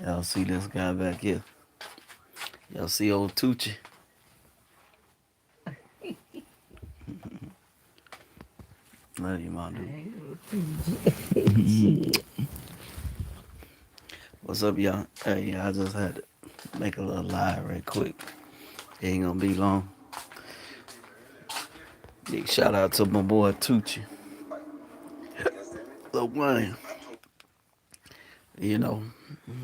Y'all see this guy back here? Y'all see old Tucci? Love you, my dude. What's up, y'all? Hey, I just had to make a little live right quick. It ain't gonna be long. Big shout out to my boy Tucci. Lil Wayne. You know,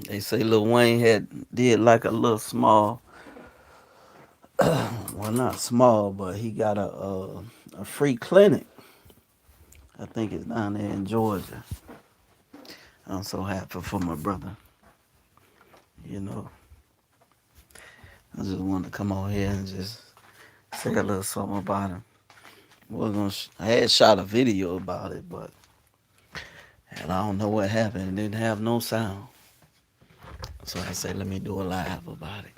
they say Lil Wayne did like a little small, well not small, but he got a free clinic. I think it's down there in Georgia. I'm so happy for my brother. You know, I just wanted to come on here and just say a little something about him. I had shot a video about it, but and I don't know what happened. It didn't have no sound. So I said, let me do a live about it.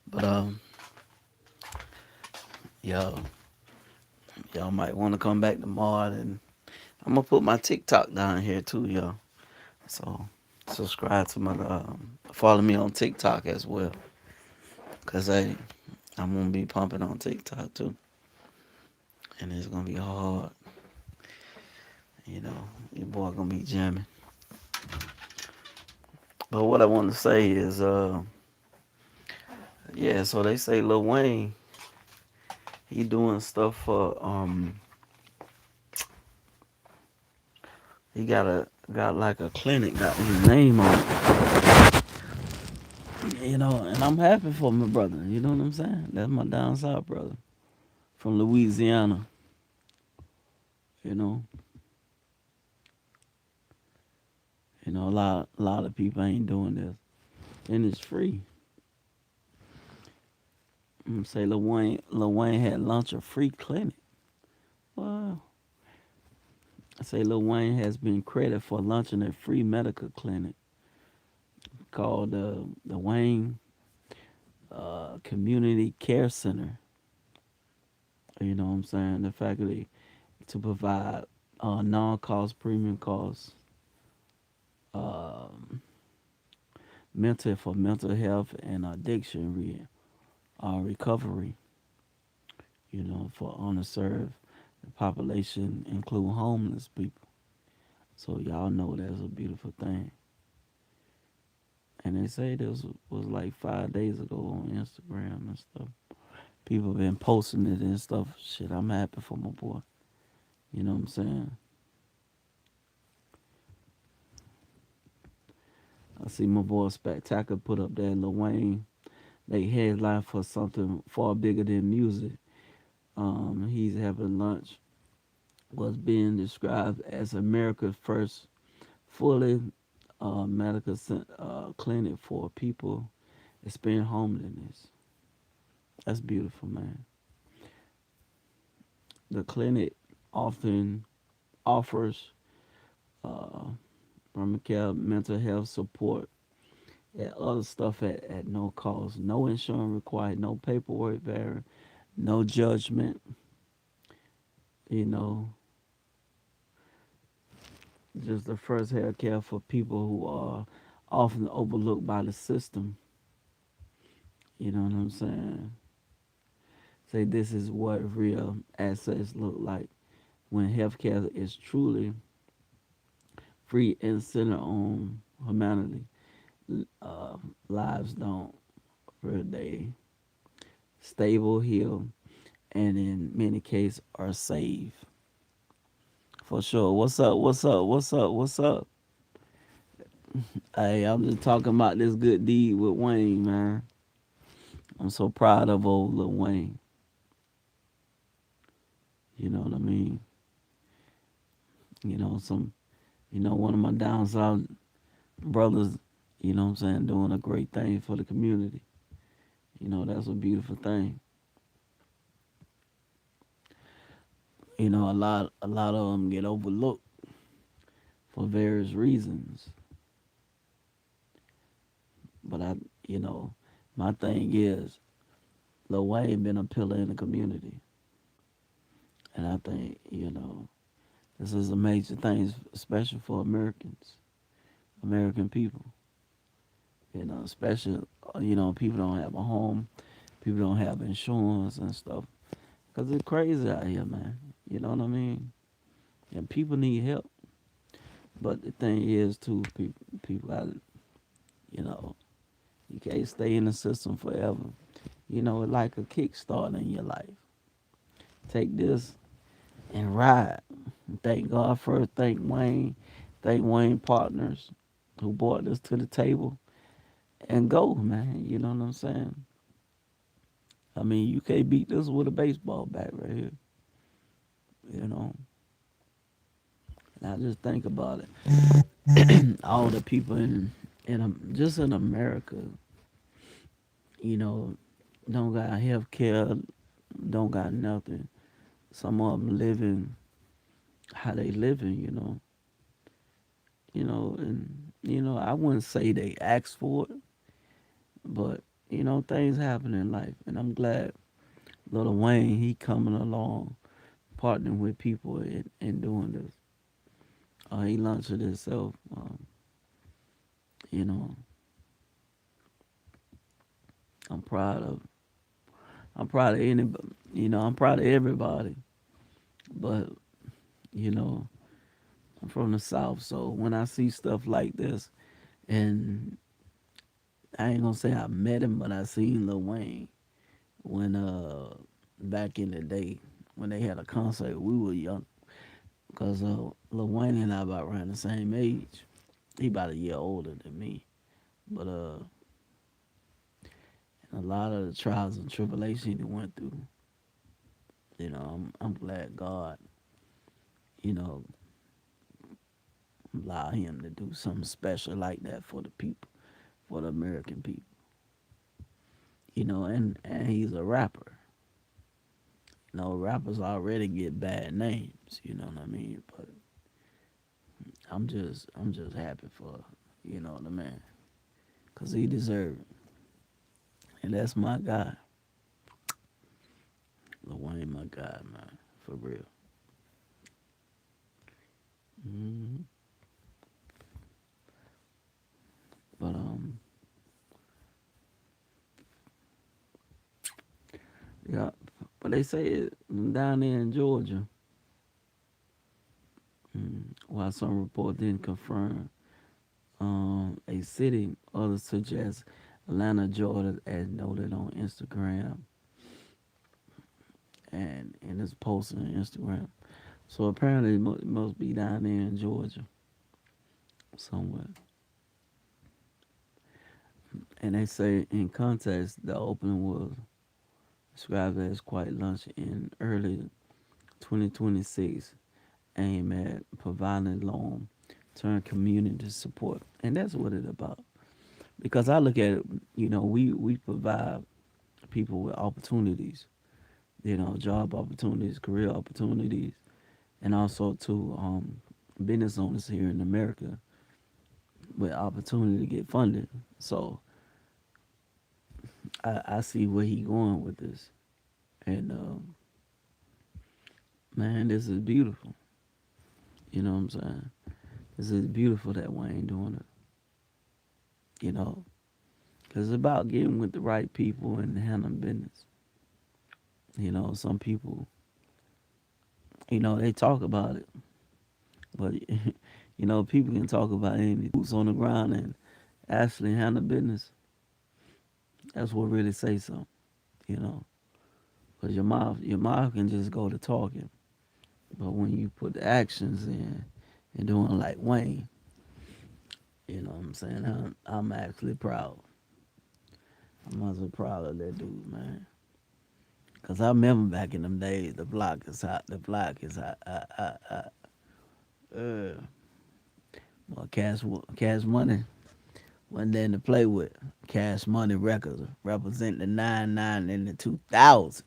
But y'all, y'all might want to come back tomorrow, and I'm gonna put my TikTok down here too, y'all. So subscribe to my, follow me on TikTok as well, cause I'm gonna be pumping on TikTok too, and it's gonna be hard. You know, your boy gonna be jamming. But what I want to say is, yeah. So they say Lil Wayne, he doing stuff for he got like a clinic, got his name on it. You know, and I'm happy for my brother. You know what I'm saying? That's my down south brother from Louisiana. You know, a lot of people ain't doing this, and it's free. Say Lil Wayne had launched a free clinic. Well, I say Lil Wayne has been credited for launching a free medical clinic called the Wayne Community Care Center. You know what I'm saying? The faculty to provide non-cost premium costs um, mental health and addiction recovery. You know, for underserved population, include homeless people. So y'all know that's a beautiful thing. And they say this was like 5 days ago on Instagram and stuff. People been posting it and stuff. Shit, I'm happy for my boy. You know what I'm saying? I see my boy Spectacular put up there, Lil Wayne. They headline for something far bigger than music. He's having lunch. Was being described as America's first fully medical clinic for people experiencing homelessness. That's beautiful, man. The clinic often offers uh, mental health support and other stuff at no cost. No insurance required, no paperwork there, no judgment. You know, just the first health care for people who are often overlooked by the system. You know what I'm saying? Say this is what real access look like when healthcare is truly free and centered on humanity. Uh, Lives don't, they stable, heal, and in many cases are saved. For sure. What's up? What's up? What's up? What's up? Hey, I'm just talking about this good deed with Wayne, man. I'm so proud of old Lil Wayne. You know what I mean? You know, one of my down south brothers, you know what I'm saying, doing a great thing for the community. You know, that's a beautiful thing. You know, a lot of them get overlooked for various reasons. But you know, my thing is, Lil Wayne been a pillar in the community, and I think this is a major thing, especially for Americans. American people. Especially people don't have a home, people don't have insurance and stuff. Cause it's crazy out here, man. You know what I mean? And people need help. But the thing is, too, people got, you know, you can't stay in the system forever. It's like a kickstart in your life. Take this and ride. Thank God first. Thank Wayne. Thank Wayne partners who brought this to the table and go, man. You know what I'm saying? I mean, you can't beat this with a baseball bat right here. You know, and I just think about it. All the people just in America, you know, don't got health care, don't got nothing. Some of them living how they living, and I wouldn't say they asked for it, but things happen in life, and I'm glad Lil Wayne he coming along, partnering with people and doing this. He launched it himself. You know, I'm proud of. I'm proud of anybody. I'm proud of everybody. But you know, I'm from the South, so when I see stuff like this, and I ain't gonna say I met him, but I seen Lil Wayne when back in the day when they had a concert. We were young, cause Lil Wayne and I about around the same age. He about a year older than me, but a lot of the trials and tribulations he went through, I'm glad God, you know, allow him to do something special like that for the people, for the American people. And he's a rapper. Rappers already get bad names, you know what I mean? But I'm just happy for, the man. Cause he deserved it. And that's my guy. Lil Wayne, my guy, man. For real. hmm But yeah. But they say down there in Georgia, while some report didn't confirm, a city, others suggest Atlanta, Georgia, as noted on Instagram and in this post on Instagram. So apparently it must be down there in Georgia somewhere. And they say in context, the opening was described as quite lunch in early 2026, aimed at providing long term community support. And that's what it's about. Because I look at it, we provide people with opportunities, job opportunities, career opportunities, and also to business owners here in America with opportunity to get funded. So I see where he going with this, and man, this is beautiful. You know what I'm saying? This is beautiful that Wayne doing it. You know, because it's about getting with the right people and handling business. Some people, they talk about it, but people can talk about anything. Boots on the ground and actually handle business. That's what really say something. You know, because your mouth can just go to talking, but when you put the actions in and doing like Wayne, what I'm saying, I'm actually proud. I'm also proud of that dude, man. Cause I remember back in them days, the block is hot. The block is hot. Uh, well, cash money wasn't there to play with. Cash money records represent the 99 and the 2000.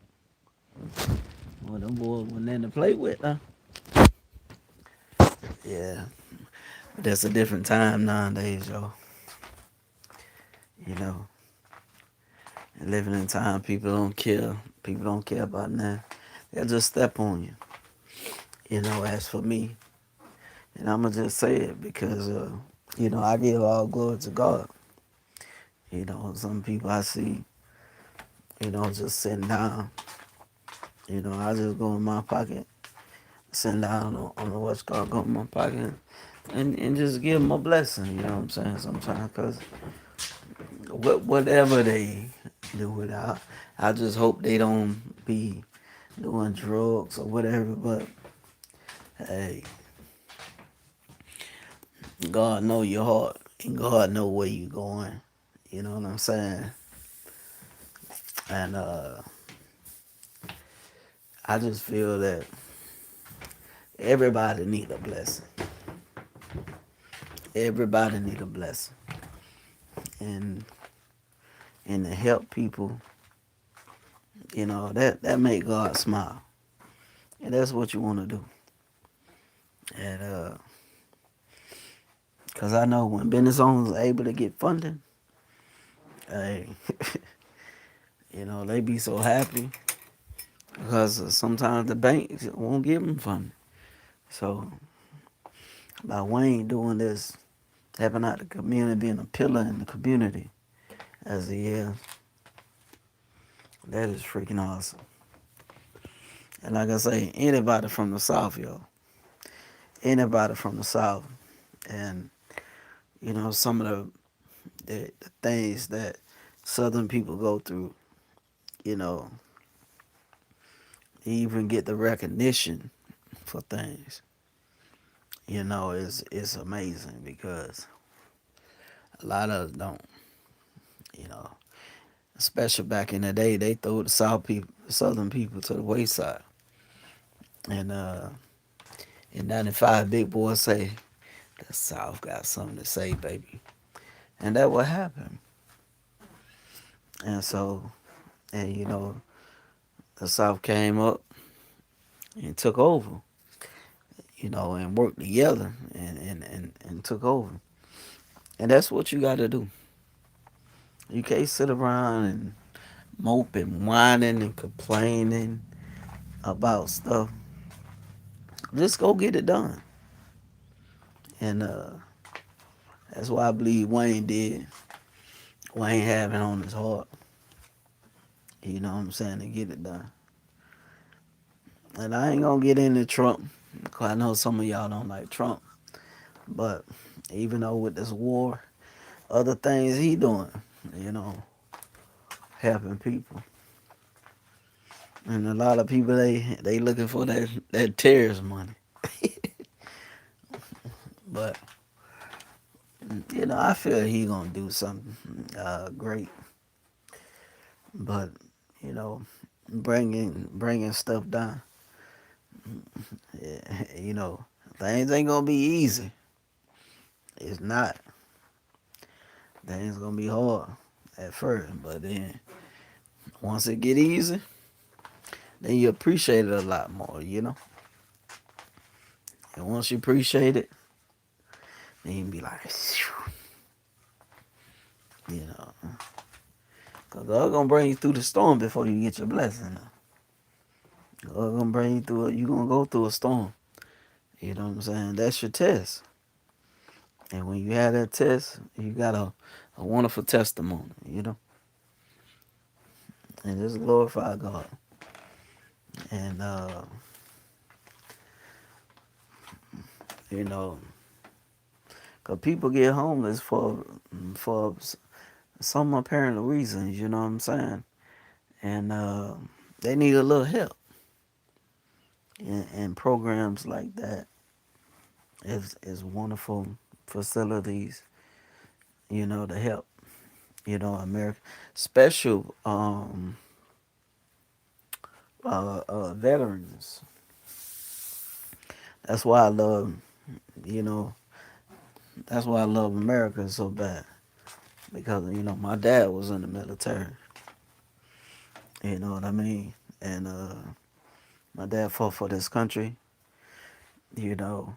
Well, them boys wasn't there to play with, huh? Yeah, but that's a different time nowadays, yo. You know, living in time, people don't care. People don't care about that. They'll just step on you. As for me, and I'm gonna just say it because I give all glory to God. Some people I see, just sitting down. I just go in my pocket, sitting down on the what's called, go in my pocket, and just give them a blessing. You know what I'm saying? Sometimes, because whatever they do with it, I just hope they don't be doing drugs or whatever. But hey, God know your heart, and God know where you going. You know what I'm saying? And I just feel that everybody need a blessing. Everybody need a blessing, and to help people, that make God smile, and that's what you want to do. And cause I know when business owners are able to get funding, hey, they be so happy because sometimes the banks won't give them funding. So by Wayne doing this, helping out the community, being a pillar in the community as he is, that is freaking awesome. And like I say, anybody from the South, yo, anybody from the South, and some of the things that Southern people go through, you know, even get the recognition for things, is amazing because a lot of us don't, you know. Especially back in the day, they threw the Southern people to the wayside. And in '95, Big Boy say, the South got something to say, baby. And that what happened. And so, and the South came up and took over, and worked together and took over. And that's what you got to do. You can't sit around and mope and whining and complaining about stuff. Just go get it done. And that's why I believe Wayne did. Wayne having on his heart. You know what I'm saying? To get it done. And I ain't gonna get into Trump, because I know some of y'all don't like Trump. But even though with this war, other things he doing, you know, helping people. And a lot of people they looking for that terrorist money. But I feel he gonna do something great. But you know, bringing stuff down, you know, things ain't gonna be easy. It's not. Things gonna be hard at first, but then once it get easy, then you appreciate it a lot more. And once you appreciate it, then you be like, you know, cause God gonna bring you through the storm before you get your blessing. God gonna bring you through it. You gonna go through a storm. You know what I'm saying? That's your test. And when you have that test, you got a wonderful testimony. And just glorify God. And you know, cause people get homeless for some apparent reasons. You know what I'm saying? And they need a little help. And programs like that is wonderful facilities. To help. America special veterans. That's why I love. You know, that's why I love America so bad, because my dad was in the military. You know what I mean? And my dad fought for this country. You know,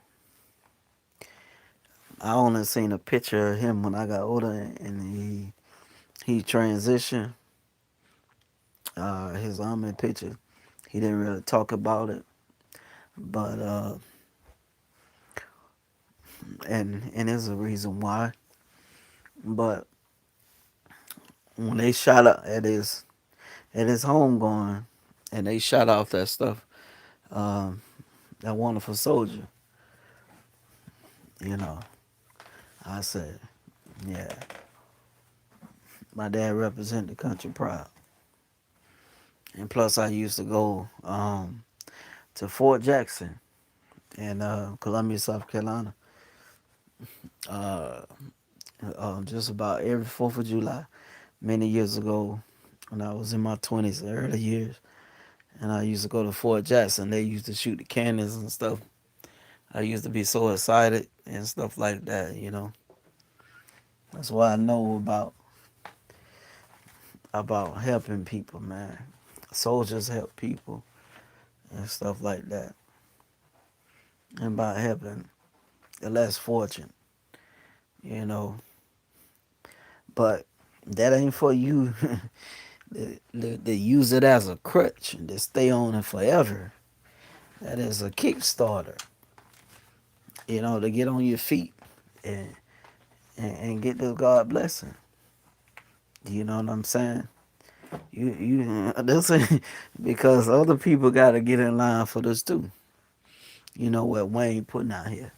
I only seen a picture of him when I got older, and he transitioned. His army picture. He didn't really talk about it, but and there's a reason why. But when they shot up at his home going, and they shot off that stuff, um, that wonderful soldier, you know, I said, yeah, my dad represented the country proud. And plus, I used to go to Fort Jackson in Columbia, South Carolina, uh, just about every 4th of July, many years ago when I was in my 20s, early years. And I used to go to Fort Jackson. They used to shoot the cannons and stuff. I used to be so excited and stuff like that. That's why I know about helping people, man. Soldiers help people and stuff like that. And about helping the less fortunate, you know. But that ain't for you to use it as a crutch and to stay on it forever. That is a Kickstarter, to get on your feet and and get this God blessing. You know what I'm saying? This because other people got to get in line for this too. You know what Wayne putting out here.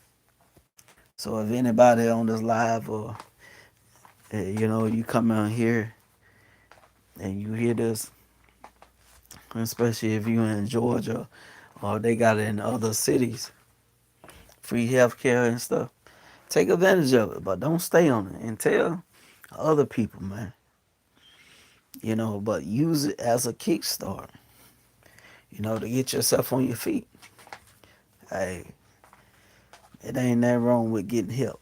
So if anybody on this live or you come out here and you hear this, especially if you in Georgia or they got it in other cities, free healthcare and stuff, take advantage of it, but don't stay on it and tell other people, man. But use it as a kickstart, to get yourself on your feet. Hey, it ain't that wrong with getting help.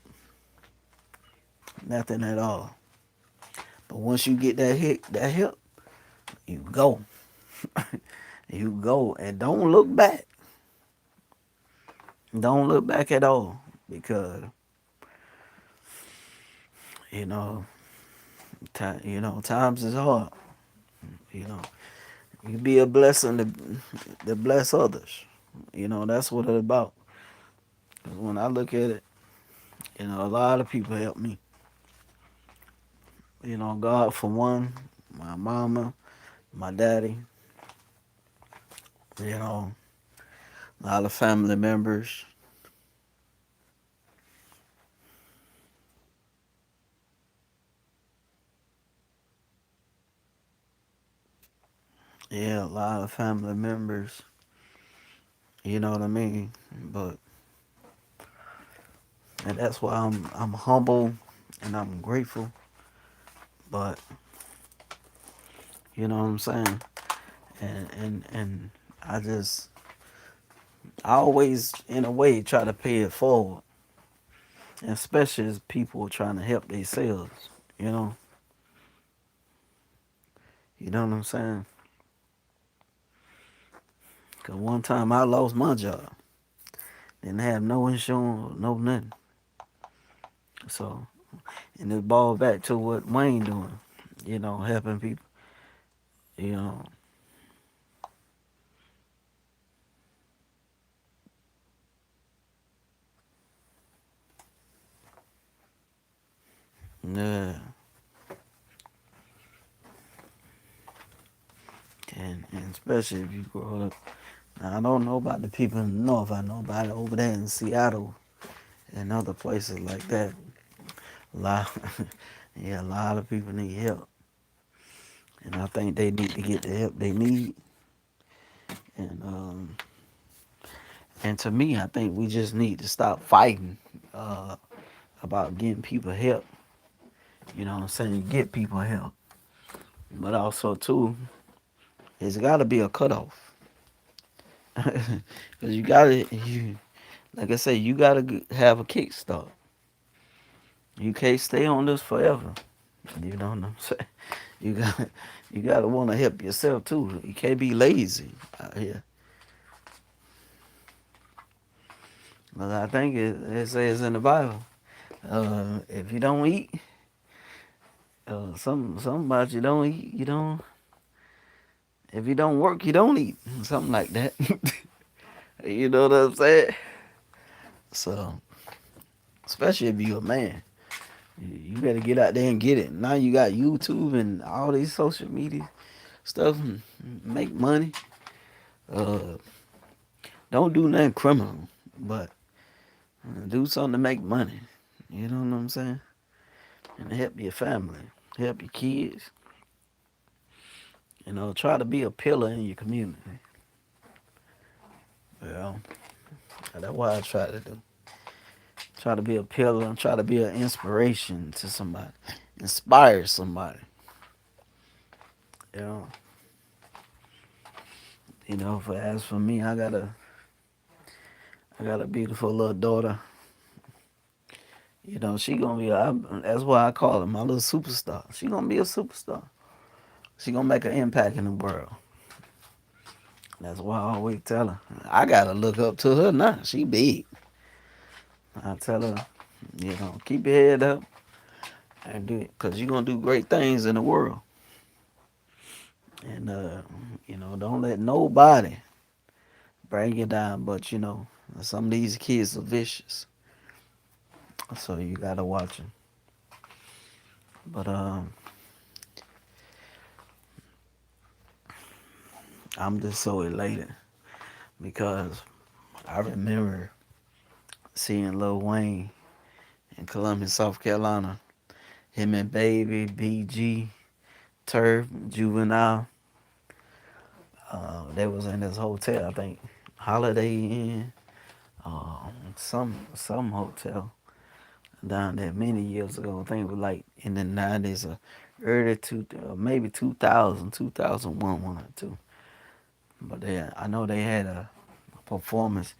Nothing at all. But once you get that help, you go. You go and don't look back. Don't look back at all because you know, times is hard. You know, you be a blessing to bless others. That's what it's about. 'Cause when I look at it, a lot of people help me. God for one, my mama, my daddy, a lot of family members. Yeah, a lot of family members. You know what I mean? But and that's why I'm humble and I'm grateful. But you know what I'm saying? And I always in a way try to pay it forward. Especially as people trying to help themselves, you know? You know what I'm saying? Cause one time I lost my job. Didn't have no insurance, no nothing. So and it ball back to what Wayne doing, helping people, you know. Yeah. And especially if you grow up. Now, I don't know about the people in the north. I know about it over there in Seattle and other places like that. A lot, yeah, a lot of people need help, and I think they need to get the help they need. And and to me, I think we just need to stop fighting uh, about getting people help. You know what I'm saying? Get people help, but also too, it's got to be a cutoff. Because you gotta, like I say, you gotta have a kickstart. You can't stay on this forever. You know what I'm saying? You got, you gotta want to help yourself too. You can't be lazy out here. But I think it says in the Bible, if you don't eat, something about you don't eat, you don't. If you don't work, you don't eat. Something like that. You know what I'm saying? So especially if you're a man. You better get out there and get it. Now you got YouTube and all these social media stuff and make money. Uh, don't do nothing criminal, but do something to make money. You know what I'm saying? And help your family, help your kids. Try to be a pillar in your community. Yeah, that's what I try to do. Try to be a pillar and try to be an inspiration to somebody, inspire somebody. You know, as for me, I got a beautiful little daughter. She gonna be. That's why I call her my little superstar. She gonna be a superstar. She gonna make an impact in the world. That's why I always tell her. I gotta look up to her now. She big. I tell her, keep your head up and do it, cause you're gonna do great things in the world. And don't let nobody bring you down. But some of these kids are vicious, so you gotta watch them. But I'm just so elated because I remember seeing Lil Wayne in Columbia, South Carolina. Him and Baby, BG, Turf, Juvenile. They was in this hotel, I think, Holiday Inn, some hotel down there many years ago. I think it was like in the 90s or early maybe 2000, 2001, one or two. But I know they had a performance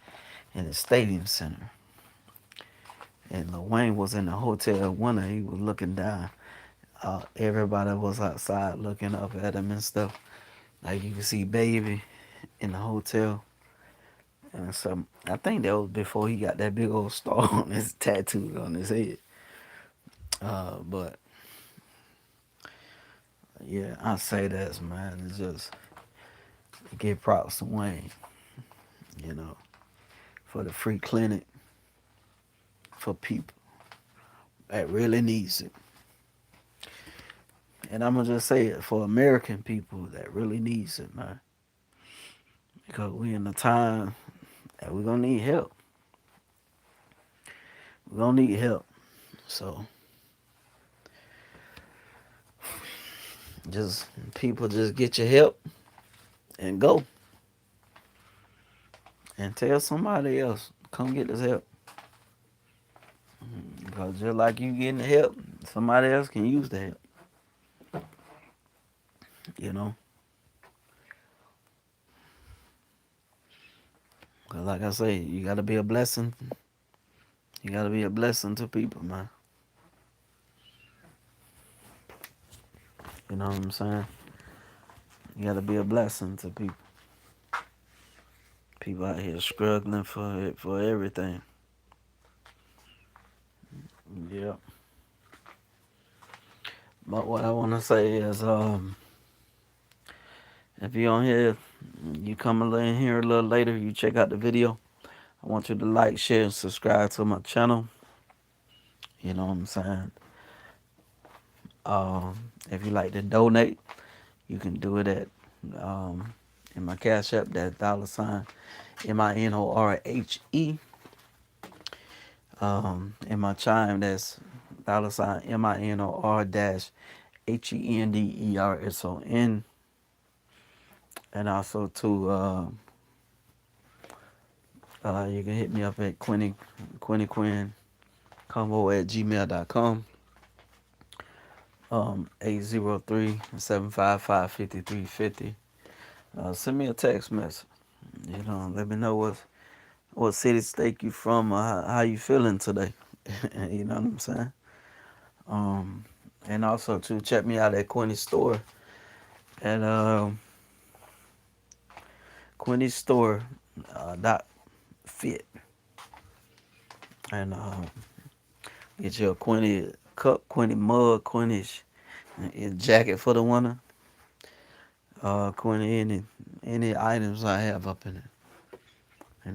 in the Stadium Center. And Lil Wayne was in the hotel window. He was looking down. Everybody was outside looking up at him and stuff. Like you can see Baby in the hotel. And so I think that was before he got that big old star on his tattoo on his head. But yeah, I say that, man. It's just give props to Wayne, you know, for the free clinic for people that really needs it. And I'm gonna just say it for American people that really needs it, man. Because we in a time that we're gonna need help. We're gonna need help. So just people just get your help and go. And tell somebody else, come get this help. Because just like you getting the help, somebody else can use the help. You know? Because like I say, you got to be a blessing. You got to be a blessing to people, man. You know what I'm saying? You got to be a blessing to people. People out here struggling for everything. Yeah. But what I want to say is, if you're on here, you come in here a little later, you check out the video. I want you to like, share, and subscribe to my channel. You know what I'm saying? If you like to donate, you can do it at in my Cash App, that $sign MINORHE. In my Chime, that's $sign MINOR dash HENDERSON. And also to you can hit me up at QuinnyQuinnConvo at gmail.com. 803-755-5350. Send me a text message. Let me know what city, state you from, or how you feeling today. You know what I'm saying? And also to check me out at Quinny's store at Quinny's store .fit, and get your Quinny cup, Quinny mug, Quinny jacket for the winter. Quinny any items I have up in it. If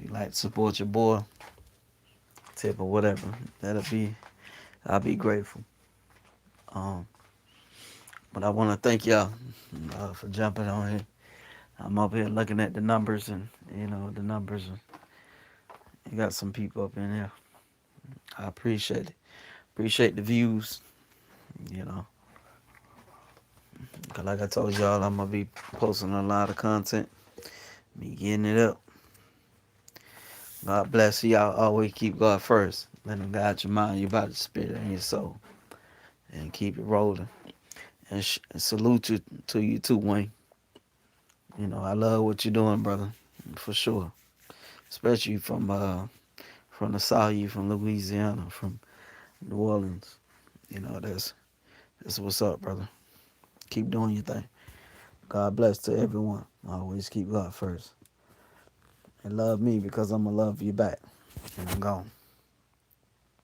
you like to support your boy, tip or whatever. I'll be grateful. Um, but I want to thank y'all for jumping on here. I'm up here looking at the numbers, and the numbers. You got some people up in here. I appreciate it. Appreciate the views. You know, 'cause like I told y'all, I'm gonna be posting a lot of content. Be getting it up. God bless you. Y'all always keep God first. Let Him guide your mind, your body, spirit, and your soul, and keep it rolling. And salute you to you too, Wayne. I love what you're doing, brother, for sure. Especially from the South, you from Louisiana, from New Orleans. That's what's up, brother. Keep doing your thing. God bless to everyone. Always keep God first. And love me because I'm going to love you back. And I'm gone.